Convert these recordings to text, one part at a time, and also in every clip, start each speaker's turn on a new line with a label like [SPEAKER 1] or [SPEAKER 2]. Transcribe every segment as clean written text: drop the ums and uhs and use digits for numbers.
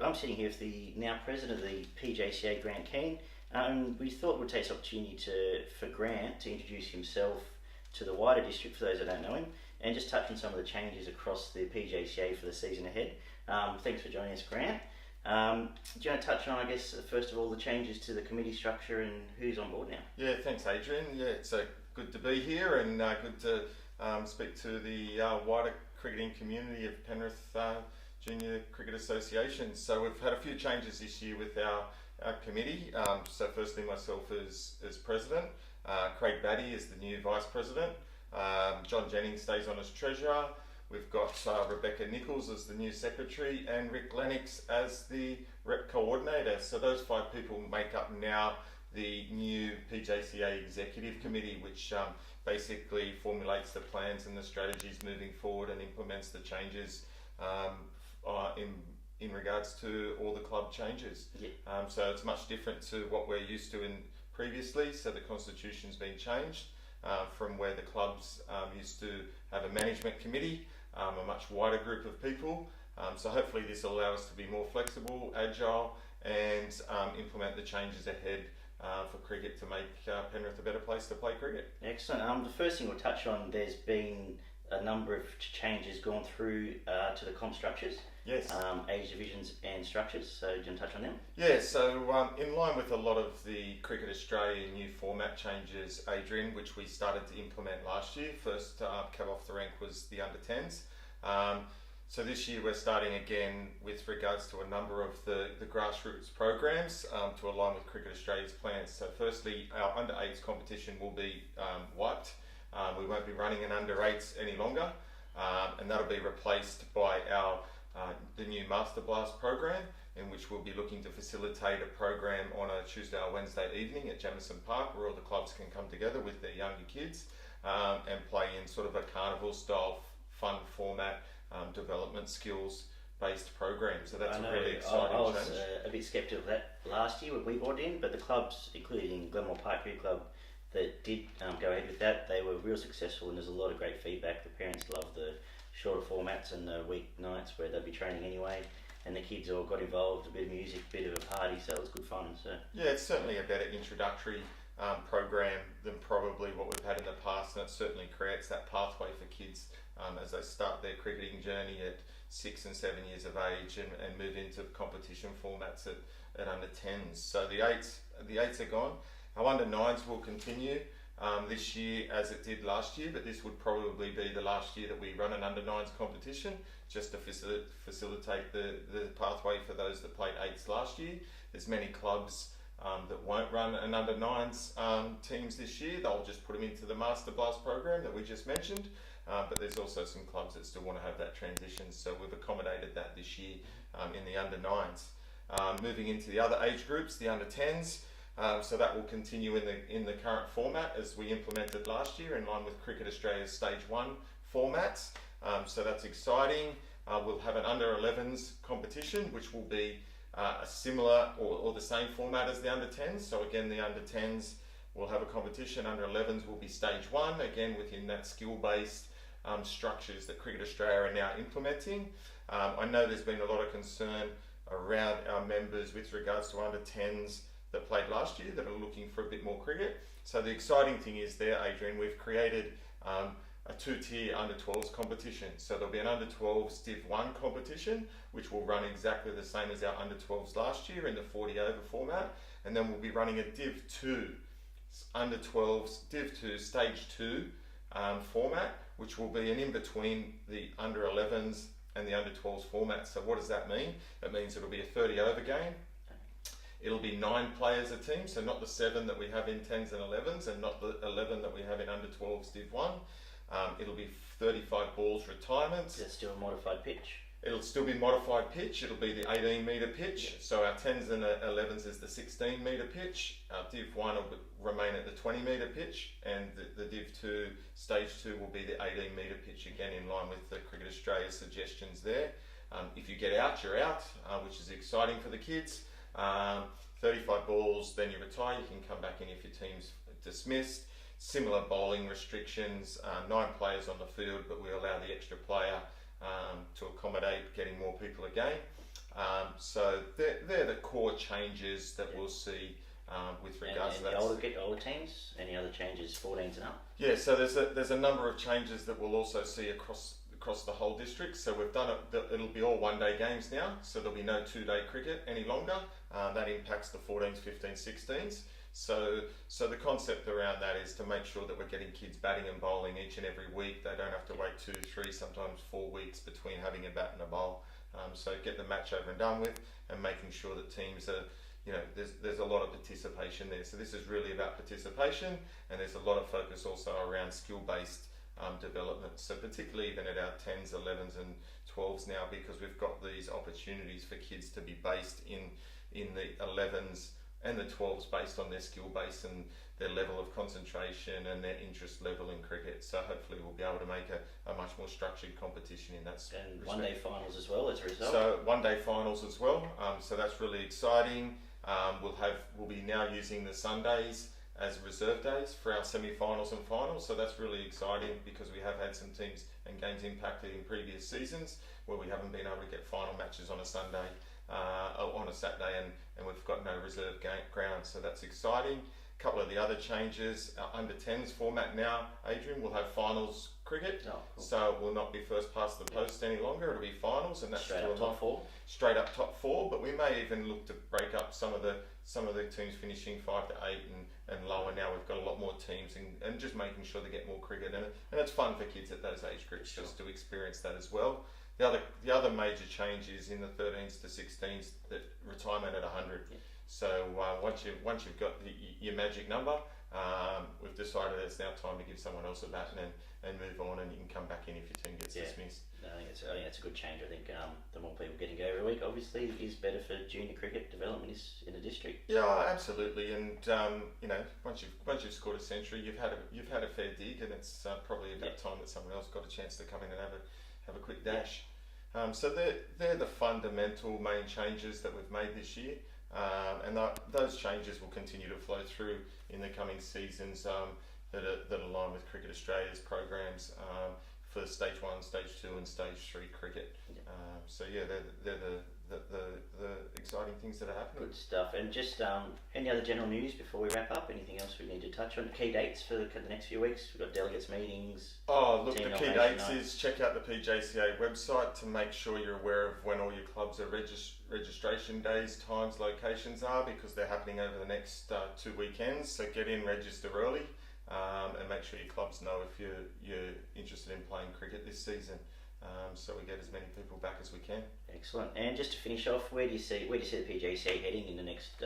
[SPEAKER 1] I'm sitting here with the now president of the PJCA, Kean. We thought we'd take this opportunity for Grant to introduce himself to the wider district for those that don't know him, and just touch on some of the changes across the PJCA for the season ahead. Thanks for joining us, Grant. Do you want to touch on, I guess, first of all, the changes to the committee structure and who's on board now?
[SPEAKER 2] Yeah, thanks, Adrian. Yeah, it's good to be here and good to speak to the wider cricketing community of Penrith Junior Cricket Association. So we've had a few changes this year with our committee. So firstly, myself as president, Craig Batty is the new vice president, John Jennings stays on as treasurer. We've got Rebecca Nichols as the new secretary and Rick Lennox as the rep coordinator. So those 5 people make up now the new PJCA executive committee, which basically formulates the plans and the strategies moving forward and implements the changes in regards to all the club changes.
[SPEAKER 1] Yeah.
[SPEAKER 2] So it's much different to what we're used to in previously. So the constitution's been changed from where the clubs used to have a management committee, a much wider group of people. So hopefully this will allow us to be more flexible, agile, and implement the changes ahead for cricket to make Penrith a better place to play cricket.
[SPEAKER 1] Excellent. The first thing we'll touch on, there's been a number of changes gone through to the comp structures.
[SPEAKER 2] Yes.
[SPEAKER 1] Age divisions and structures. So do you want to touch on them?
[SPEAKER 2] Yeah, so in line with a lot of the Cricket Australia new format changes, Adrian, which we started to implement last year, first cab off the rank was the under-10s. So this year we're starting again with regards to a number of the grassroots programs to align with Cricket Australia's plans. So firstly, our under-8s competition will be wiped. We won't be running an under-8s any longer, and that'll be replaced by the new Master Blast program, in which we'll be looking to facilitate a program on a Tuesday or Wednesday evening at Jamison Park, where all the clubs can come together with their younger kids and play in sort of a carnival style fun format, development skills based program. So that's a really exciting
[SPEAKER 1] I was
[SPEAKER 2] change.
[SPEAKER 1] A bit sceptical of that last year when we bought in, but the clubs, including Glenmore Park Cricket Club, that did go ahead with that, they were real successful, and there's a lot of great feedback. The parents love the shorter formats and the weeknights where they'll be training anyway, and the kids all got involved, a bit of music, a bit of a party, so it was good fun. So
[SPEAKER 2] yeah, it's certainly a better introductory program than probably what we've had in the past, and it certainly creates that pathway for kids as they start their cricketing journey at 6 and 7 years of age and move into competition formats at under 10s. So the eights are gone. Our under 9s will continue this year as it did last year, but this would probably be the last year that we run an under 9s competition, just to facilitate the pathway for those that played 8s last year. There's many clubs that won't run an under 9s teams this year. They'll just put them into the Master Blast program that we just mentioned, but there's also some clubs that still want to have that transition, so we've accommodated that this year in the under 9s. Moving into the other age groups, the under 10s, so that will continue in the current format as we implemented last year, in line with Cricket Australia's Stage 1 formats. So that's exciting. We'll have an under 11s competition, which will be a similar or the same format as the under 10s. So again, the under 10s will have a competition. Under 11s will be Stage 1, again within that skill-based structures that Cricket Australia are now implementing. I know there's been a lot of concern around our members with regards to under 10s that played last year that are looking for a bit more cricket. So the exciting thing is there, Adrian, we've created a 2-tier under 12s competition. So there'll be an under 12s Div 1 competition, which will run exactly the same as our under 12s last year in the 40 over format. And then we'll be running a Div 2 under 12s, Div 2 Stage 2 format, which will be an in-between the under 11s and the under 12s format. So what does that mean? It means it'll be a 30 over game. It'll be 9 players a team, so not the 7 that we have in 10s and 11s, and not the 11 that we have in under 12s Div 1. It'll be 35 balls retirements.
[SPEAKER 1] Is it still a modified pitch?
[SPEAKER 2] It'll still be modified pitch. It'll be the 18 metre pitch. Yeah. So our 10s and 11s is the 16 metre pitch. Our Div 1 will remain at the 20 metre pitch, and the Div 2 Stage 2 will be the 18 metre pitch, again in line with the Cricket Australia suggestions there. If you get out, you're out, which is exciting for the kids. 35 balls, then you retire, you can come back in if your team's dismissed. Similar bowling restrictions, 9 players on the field, but we allow the extra player to accommodate getting more people again. So they're the core changes that we'll see with regards to
[SPEAKER 1] that.
[SPEAKER 2] And
[SPEAKER 1] older teams, any other changes, 14s and up?
[SPEAKER 2] Yeah, so there's a number of changes that we'll also see across the whole district. So we've done it, it'll be all one-day games now, so there'll be no two-day cricket any longer. That impacts the 14s, 15s, 16s. So the concept around that is to make sure that we're getting kids batting and bowling each and every week. They don't have to wait 2, 3, sometimes 4 weeks between having a bat and a bowl. So get the match over and done with, and making sure that teams are, there's a lot of participation there. So this is really about participation, and there's a lot of focus also around skill-based development. So particularly even at our 10s, 11s and 12s now, because we've got these opportunities for kids to be based in the 11s and the 12s based on their skill base and their level of concentration and their interest level in cricket. So hopefully we'll be able to make a much more structured competition in that respect.
[SPEAKER 1] And one-day finals as well as a result?
[SPEAKER 2] So one-day finals as well. So that's really exciting. We'll be now using the Sundays as reserve days for our semi-finals and finals. So that's really exciting, because we have had some teams and games impacted in previous seasons where we haven't been able to get final matches on a Sunday, on a Saturday, and we've got no reserve ground. So that's exciting. A couple of the other changes, our under 10s format now, Adrian, will have finals cricket.
[SPEAKER 1] Oh, cool.
[SPEAKER 2] So it will not be first past the post any longer, it'll be finals, and that's
[SPEAKER 1] straight up top 4.
[SPEAKER 2] Straight up top 4, but we may even look to break up some of the teams finishing 5 to 8 and lower. Now we've got a lot more teams, and just making sure they get more cricket, and it's fun for kids at those age groups just to experience that as well. The other major change is in the 13s to 16s, that retirement at 100. Yeah. So once you've got your magic number, we've decided it's now time to give someone else a bat and move on, and you can come back in if your team gets dismissed.
[SPEAKER 1] I think it's a good change. I think the more people getting go every week, obviously, is better for junior cricket development in the district.
[SPEAKER 2] Yeah, absolutely. And once you've scored a century, you've had a fair dig, and it's probably about time that someone else got a chance to come in and have a quick dash. So they're the fundamental main changes that we've made this year. And those changes will continue to flow through in the coming seasons that align with Cricket Australia's programs for Stage 1, Stage 2 and Stage 3 cricket. So yeah, they're the exciting things that are happening.
[SPEAKER 1] Good stuff. And just any other general news before we wrap up? Anything else we need to touch on? Key dates for the next few weeks? We've got delegates meetings.
[SPEAKER 2] Oh, look, the key dates is check out the PJCA website to make sure you're aware of when all your clubs are registration days, times, locations are, because they're happening over the next 2 weekends. So get in, register early, and make sure your clubs know if you're interested in playing cricket this season. So we get as many people back as we can.
[SPEAKER 1] Excellent. And just to finish off, where do you see the PJCA heading in the next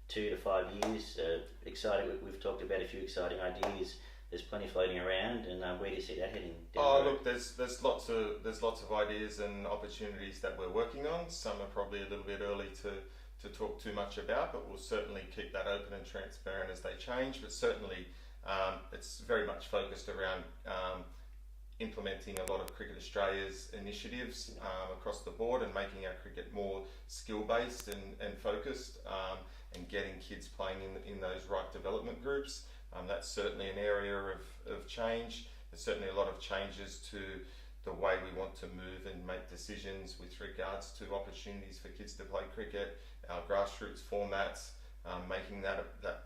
[SPEAKER 1] 2 to 5 years? Exciting. We've talked about a few exciting ideas. There's plenty floating around, and where do you see that heading?
[SPEAKER 2] Look, there's lots of ideas and opportunities that we're working on. Some are probably a little bit early to talk too much about, but we'll certainly keep that open and transparent as they change. But certainly, it's very much focused around implementing a lot of Cricket Australia's initiatives across the board, and making our cricket more skill-based and focused, and getting kids playing in those right development groups. That's certainly an area of change. There's certainly a lot of changes to the way we want to move and make decisions with regards to opportunities for kids to play cricket, our grassroots formats, making that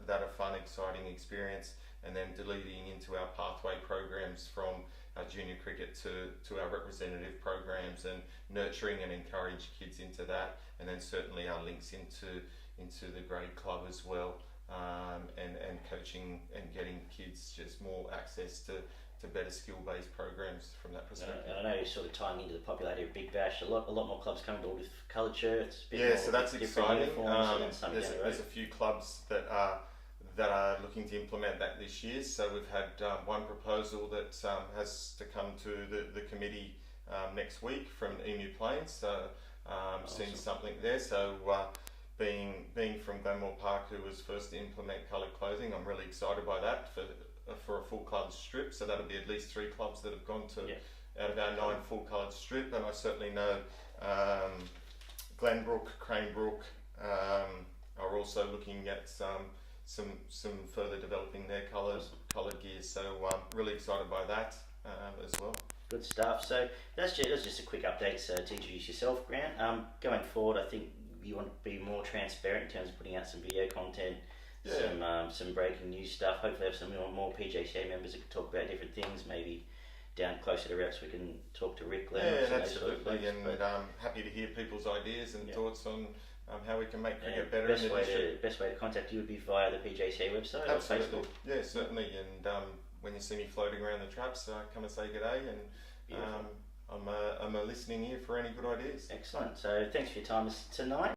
[SPEAKER 2] a fun, exciting experience, and then deleting into our pathway programs from our junior cricket to our representative programs, and nurturing and encourage kids into that, and then certainly our links into the grade club as well, and coaching and getting kids just more access to better skill-based programs from that perspective.
[SPEAKER 1] And I know you're sort of tying into the popularity of Big Bash. A lot more clubs coming to with coloured shirts.
[SPEAKER 2] So that's exciting. There's a few clubs that are looking to implement that this year. So we've had one proposal that has to come to the committee next week from Emu Plains. So seeing something there. So being from Glenmore Park, who was first to implement coloured clothing, I'm really excited by that for a full coloured strip. So that'll be at least 3 clubs that have gone to out of our 9 full coloured strip. And I certainly know Glenbrook, Cranebrook are also looking at some further developing their coloured gear. So really excited by that as well.
[SPEAKER 1] Good stuff. So that's just a quick update to introduce yourself, Grant. Going forward, I think you want to be more transparent in terms of putting out some video content, some breaking news stuff. Hopefully, have some more PJCA members that can talk about different things. Maybe down closer to reps, we can talk to Rick.
[SPEAKER 2] Absolutely. Happy to hear people's ideas and thoughts on how we can make cricket better.
[SPEAKER 1] Best way to contact you would be via the PJCA website or Facebook.
[SPEAKER 2] Yeah, certainly. And when you see me floating around the traps, come and say g'day. And I'm a listening ear for any good ideas.
[SPEAKER 1] Excellent. So thanks for your time tonight.